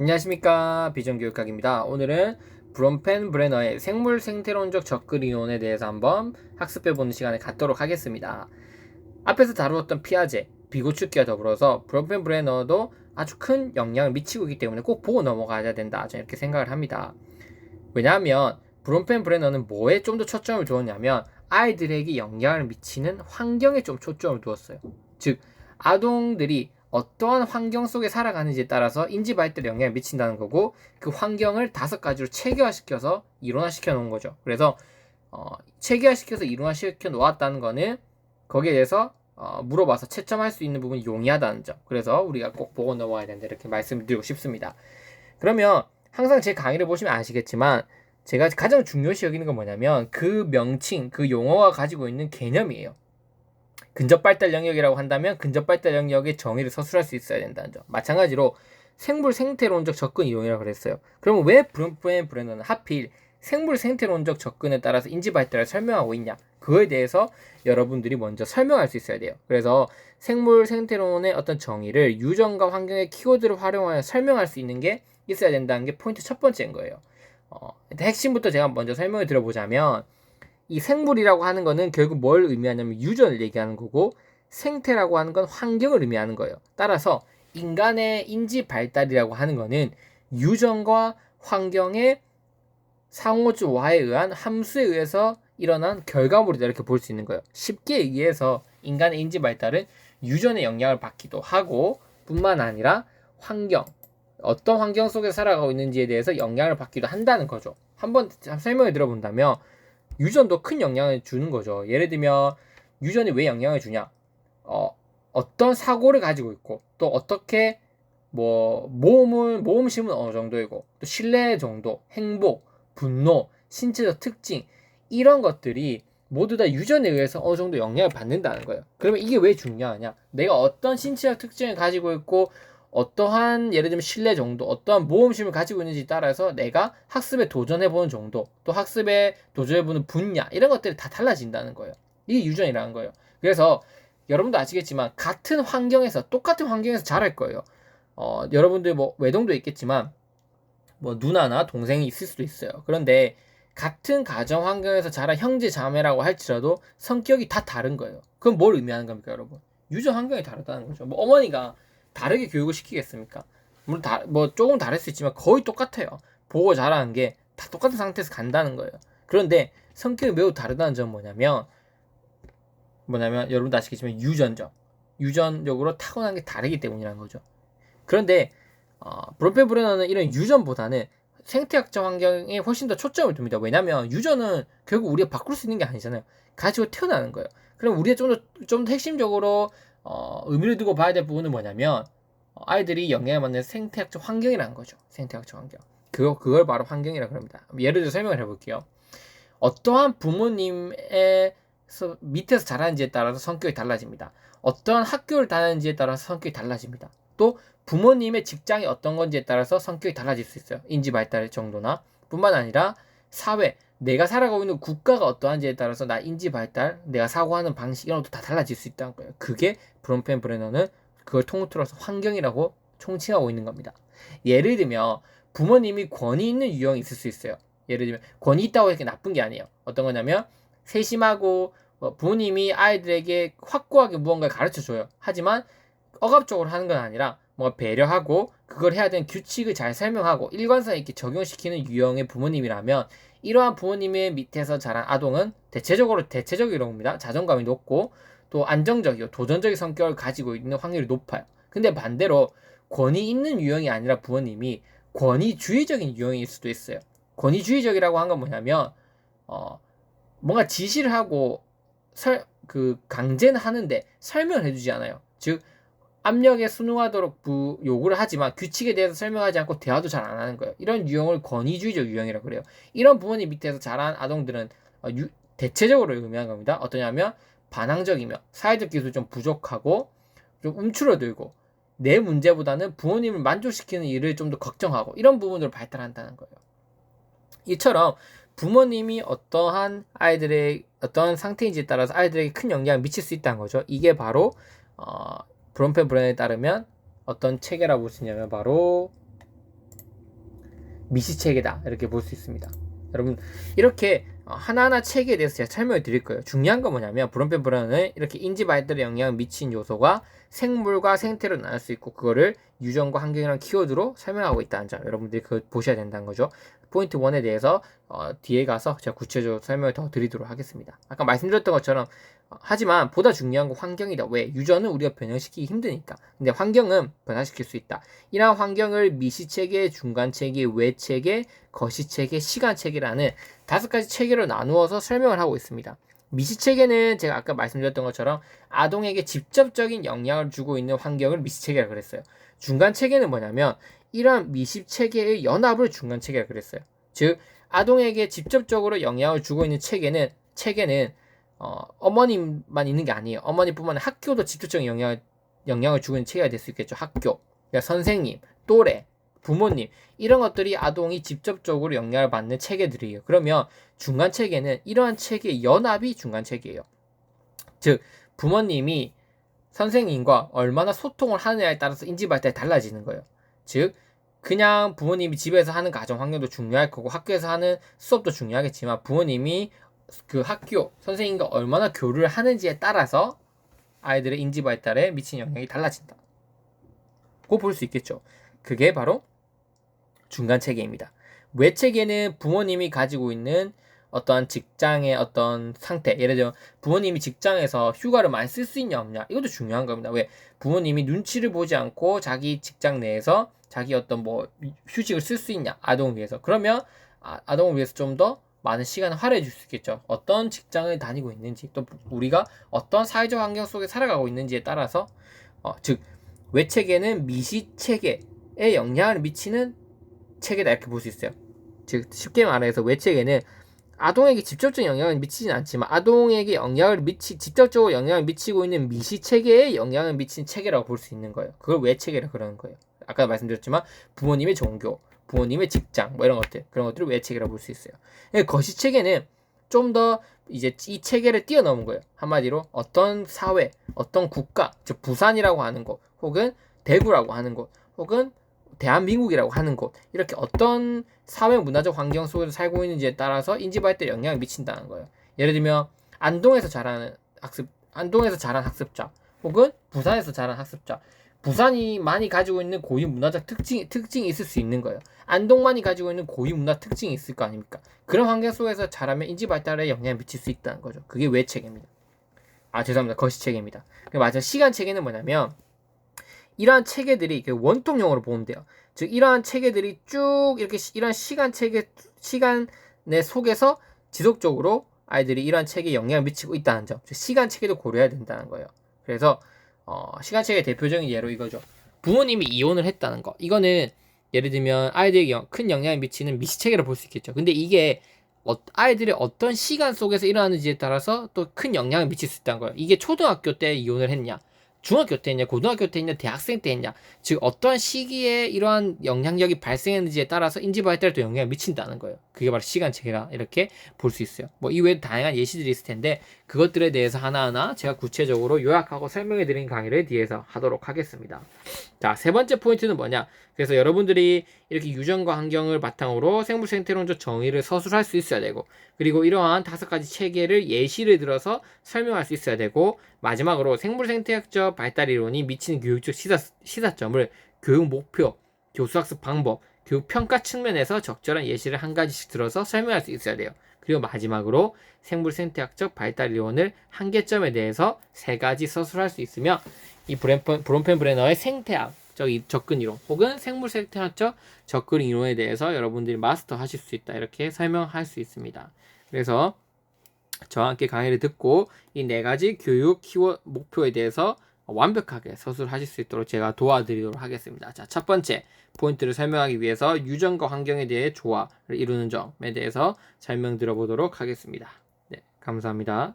안녕하십니까, 비전교육학입니다. 오늘은 브롬펜 브레너의 생물 생태론적 접근 이론에 대해서 한번 학습해보는 시간을 갖도록 하겠습니다. 앞에서 다루었던 피아제, 비고축기와 더불어서 브롬펜 브레너도 아주 큰 영향을 미치고 있기 때문에 꼭 보고 넘어가야 된다, 저는 이렇게 생각을 합니다. 왜냐하면 브롬펜 브레너는 뭐에 좀 더 초점을 두었냐면 아이들에게 영향을 미치는 환경에 좀 초점을 두었어요. 즉 아동들이 어떠한 환경 속에 살아가는지에 따라서 인지 발달에 영향을 미친다는 거고, 그 환경을 5가지로 체계화시켜서 이론화시켜 놓은 거죠. 그래서 체계화시켜서 이론화시켜 놓았다는 거는 거기에 대해서 물어봐서 채점할 수 있는 부분이 용이하다는 점. 그래서 우리가 꼭 보고 넘어가야 된다, 이렇게 말씀드리고 싶습니다. 그러면 항상 제 강의를 보시면 아시겠지만 제가 가장 중요시 여기는 건 뭐냐면 그 명칭, 그 용어가 가지고 있는 개념이에요. 근접발달 영역이라고 한다면 근접발달 영역의 정의를 서술할 수 있어야 된다는 점. 마찬가지로 생물 생태론적 접근 이론이라고 그랬어요. 그러면 왜 브롬펜 브레너는 하필 생물 생태론적 접근에 따라서 인지 발달을 설명하고 있냐? 그거에 대해서 여러분들이 먼저 설명할 수 있어야 돼요. 그래서 생물 생태론의 어떤 정의를 유전과 환경의 키워드를 활용하여 설명할 수 있는 게 있어야 된다는 게 포인트 첫 번째인 거예요. 일단 핵심부터 제가 먼저 설명을 드려보자면, 이 생물이라고 하는 거는 결국 뭘 의미하냐면 유전을 얘기하는 거고, 생태라고 하는 건 환경을 의미하는 거예요. 따라서 인간의 인지 발달이라고 하는 거는 유전과 환경의 상호조화에 의한 함수에 의해서 일어난 결과물이다, 이렇게 볼 수 있는 거예요. 쉽게 얘기해서 인간의 인지 발달은 유전의 영향을 받기도 하고 뿐만 아니라 환경, 어떤 환경 속에 살아가고 있는지에 대해서 영향을 받기도 한다는 거죠. 한번 설명을 들어본다면 유전도 큰 영향을 주는 거죠. 예를 들면 유전이 왜 영향을 주냐? 어떤 사고를 가지고 있고, 또 어떻게 모험심은 어느 정도이고, 또 신뢰 정도, 행복, 분노, 신체적 특징, 이런 것들이 모두 다 유전에 의해서 어느 정도 영향을 받는다는 거예요. 그러면 이게 왜 중요하냐? 내가 어떤 신체적 특징을 가지고 있고, 어떠한 예를 들면 신뢰 정도, 어떠한 모험심을 가지고 있는지 따라서 내가 학습에 도전해보는 정도, 또 학습에 도전해보는 분야, 이런 것들이 다 달라진다는 거예요. 이게 유전이라는 거예요. 그래서 여러분도 아시겠지만 같은 환경에서, 똑같은 환경에서 자랄 거예요. 여러분들 뭐 외동도 있겠지만 뭐 누나나 동생이 있을 수도 있어요. 그런데 같은 가정 환경에서 자란 형제 자매라고 할지라도 성격이 다 다른 거예요. 그럼 뭘 의미하는 겁니까, 여러분? 유전 환경이 다르다는 거죠. 뭐 어머니가 다르게 교육을 시키겠습니까? 물론 뭐 조금 다를 수 있지만 거의 똑같아요. 보고 자라는 게 다 똑같은 상태에서 간다는 거예요. 그런데 성격이 매우 다르다는 점은 뭐냐면 여러분도 아시겠지만 유전적으로 타고난 게 다르기 때문이라는 거죠. 그런데 브롬펜 브레너는 이런 유전보다는 생태학적 환경에 훨씬 더 초점을 둡니다. 왜냐하면 유전은 결국 우리가 바꿀 수 있는 게 아니잖아요. 가지고 태어나는 거예요. 그럼 우리가 좀 더 핵심적으로 의미를 두고 봐야 될 부분은 뭐냐면 아이들이 영향을 받는 생태학적 환경이라는 거죠. 생태학적 환경. 그걸 바로 환경이라고 합니다. 예를 들어 설명을 해볼게요. 어떠한 부모님의 밑에서 자라는지에 따라서 성격이 달라집니다. 어떠한 학교를 다니는지에 따라서 성격이 달라집니다. 또 부모님의 직장이 어떤 건지에 따라서 성격이 달라질 수 있어요. 인지 발달 정도나 뿐만 아니라 사회, 내가 살아가고 있는 국가가 어떠한지에 따라서 나 인지 발달, 내가 사고하는 방식, 이런 것도 다 달라질 수 있다는 거예요. 그게 브롬펜 브레너는 그걸 통틀어서 환경이라고 총칭하고 있는 겁니다. 예를 들면 부모님이 권위 있는 유형이 있을 수 있어요. 예를 들면 권위 있다고 이렇게 나쁜 게 아니에요. 어떤 거냐면 세심하고 부모님이 아이들에게 확고하게 무언가를 가르쳐줘요. 하지만 억압적으로 하는 건 아니라 뭔가 배려하고 그걸 해야 되는 규칙을 잘 설명하고 일관성 있게 적용시키는 유형의 부모님이라면, 이러한 부모님의 밑에서 자란 아동은 대체적으로 봅니다. 자존감이 높고 또 안정적이고 도전적인 성격을 가지고 있는 확률이 높아요. 근데 반대로 권위 있는 유형이 아니라 부모님이 권위주의적인 유형일 수도 있어요. 권위주의적이라고 한 건 뭐냐면 뭔가 지시를 하고 강제는 하는데 설명을 해주지 않아요. 즉 압력에 순응하도록 요구를 하지만 규칙에 대해서 설명하지 않고 대화도 잘 안 하는 거예요. 이런 유형을 권위주의적 유형이라고 그래요. 이런 부모님 밑에서 자란 아동들은 대체적으로 의미하는 겁니다. 어떠냐면 반항적이며 사회적 기술이 좀 부족하고 좀 움츠러들고 내 문제보다는 부모님을 만족시키는 일을 좀 더 걱정하고, 이런 부분으로 발달한다는 거예요. 이처럼 부모님이 어떠한 아이들의 어떠한 상태인지에 따라서 아이들에게 큰 영향을 미칠 수 있다는 거죠. 이게 바로 브롬펜 브레너에 따르면 어떤 체계라고 볼 수 있냐면 바로 미시체계다 이렇게 볼 수 있습니다. 여러분 이렇게 하나하나 체계에 대해서 제가 설명을 드릴 거예요. 중요한 건 뭐냐면 브론펜 브레너는 이렇게 인지 발달에 영향을 미친 요소가 생물과 생태로 나눌 수 있고 그거를 유전과 환경이라는 키워드로 설명하고 있다는 점 여러분들이 그거 보셔야 된다는 거죠. 포인트 1에 대해서 뒤에 가서 제가 구체적으로 설명을 더 드리도록 하겠습니다. 아까 말씀드렸던 것처럼 하지만 보다 중요한 건 환경이다. 왜? 유전은 우리가 변형시키기 힘드니까. 근데 환경은 변화시킬 수 있다. 이러한 환경을 미시체계, 중간체계, 외체계, 거시체계, 시간체계라는 5가지 체계로 나누어서 설명을 하고 있습니다. 미시체계는 제가 아까 말씀드렸던 것처럼 아동에게 직접적인 영향을 주고 있는 환경을 미시체계라고 그랬어요. 중간체계는 뭐냐면 이러한 미시체계의 연합을 중간체계라고 그랬어요. 즉 아동에게 직접적으로 영향을 주고 있는 체계는 어머님만 있는 게 아니에요. 어머니뿐만 아니라 학교도 직접적인 영향을 주고 있는 체계가 될 수 있겠죠. 학교, 그러니까 선생님, 또래, 부모님 이런 것들이 아동이 직접적으로 영향을 받는 체계들이에요. 그러면 중간 체계는 이러한 체계의 연합이 중간 체계예요. 즉 부모님이 선생님과 얼마나 소통을 하느냐에 따라서 인지 발달이 달라지는 거예요. 즉 그냥 부모님이 집에서 하는 가정 환경도 중요할 거고 학교에서 하는 수업도 중요하겠지만 부모님이 그 학교 선생님과 얼마나 교류를 하는지에 따라서 아이들의 인지 발달에 미치는 영향이 달라진다. 고 볼 수 있겠죠. 그게 바로 중간 체계입니다. 외 체계는 부모님이 가지고 있는 어떠한 직장의 어떤 상태, 예를 들어 부모님이 직장에서 휴가를 많이 쓸 수 있냐 없냐 이것도 중요한 겁니다. 왜? 부모님이 눈치를 보지 않고 자기 직장 내에서 자기 어떤 뭐 휴직을 쓸 수 있냐 아동을 위해서. 그러면 아동을 위해서 좀 더 많은 시간을 할애해 줄 수 있겠죠. 어떤 직장을 다니고 있는지 또 우리가 어떤 사회적 환경 속에 살아가고 있는지에 따라서 즉 외체계는 미시체계에 영향을 미치는 체계다 이렇게 볼 수 있어요. 즉 쉽게 말해서 외체계는 아동에게 직접적인 영향을 미치진 않지만 아동에게 직접적으로 영향을 미치고 있는 미시체계에 영향을 미치는 체계라고 볼 수 있는 거예요. 그걸 외체계라고 그러는 거예요. 아까 말씀드렸지만 부모님의 종교, 부모님의 직장 뭐 이런 것들 그런 것들을 외체계라고 볼 수 있어요. 거시체계는 좀 더 이제 이 체계를 뛰어넘은 거예요. 한마디로 어떤 사회, 어떤 국가, 즉 부산이라고 하는 곳, 혹은 대구라고 하는 곳, 혹은 대한민국이라고 하는 곳 이렇게 어떤 사회 문화적 환경 속에서 살고 있는지에 따라서 인지 발달에 영향을 미친다는 거예요. 예를 들면 안동에서 자란 학습자 혹은 부산에서 자란 학습자 부산이 많이 가지고 있는 고유 문화적 특징이 있을 수 있는 거예요. 안동만이 가지고 있는 고유 문화 특징이 있을 거 아닙니까? 그런 환경 속에서 자라면 인지 발달에 영향을 미칠 수 있다는 거죠. 그게 외체계입니다. 죄송합니다. 거시체계입니다. 맞아. 시간 체계는 뭐냐면 이러한 체계들이 원통형으로 보면 돼요. 즉 이러한 체계들이 쭉 이렇게 이러한 시간의 속에서 지속적으로 아이들이 이러한 체계에 영향을 미치고 있다는 점. 즉 시간 체계도 고려해야 된다는 거예요. 그래서 시간 체계의 대표적인 예로 이거죠. 부모님이 이혼을 했다는 거. 이거는 예를 들면 아이들에게 큰 영향을 미치는 미시체계로 볼 수 있겠죠. 근데 이게 아이들이 어떤 시간 속에서 일어나는지에 따라서 또 큰 영향을 미칠 수 있다는 거예요. 이게 초등학교 때 이혼을 했냐, 중학교 때 했냐, 고등학교 때 했냐, 대학생 때 했냐, 즉 어떠한 시기에 이러한 영향력이 발생했는지에 따라서 인지 발달에도 영향을 미친다는 거예요. 그게 바로 시간 체계라 이렇게 볼 수 있어요. 뭐 이외에도 다양한 예시들이 있을 텐데 그것들에 대해서 하나하나 제가 구체적으로 요약하고 설명해 드린 강의를 뒤에서 하도록 하겠습니다. 자, 세 번째 포인트는 뭐냐? 그래서 여러분들이 이렇게 유전과 환경을 바탕으로 생물 생태론적 정의를 서술할 수 있어야 되고, 그리고 이러한 5가지 체계를 예시를 들어서 설명할 수 있어야 되고, 마지막으로 생물 생태학적 발달 이론이 미치는 교육적 시사점을 교육 목표, 교수학습 방법, 교육 평가 측면에서 적절한 예시를 한 가지씩 들어서 설명할 수 있어야 돼요. 그리고 마지막으로 생물 생태학적 발달 이론을 한계점에 대해서 3가지 서술할 수 있으며 이 브론펜 브레너의 생태학적 접근 이론 혹은 생물 생태학적 접근 이론에 대해서 여러분들이 마스터하실 수 있다 이렇게 설명할 수 있습니다. 그래서 저와 함께 강의를 듣고 이 4가지 교육 키워드 목표에 대해서 완벽하게 서술하실 수 있도록 제가 도와드리도록 하겠습니다. 자, 첫 번째 포인트를 설명하기 위해서 유전과 환경에 대해 조화를 이루는 점에 대해서 설명 들어보도록 하겠습니다. 네, 감사합니다.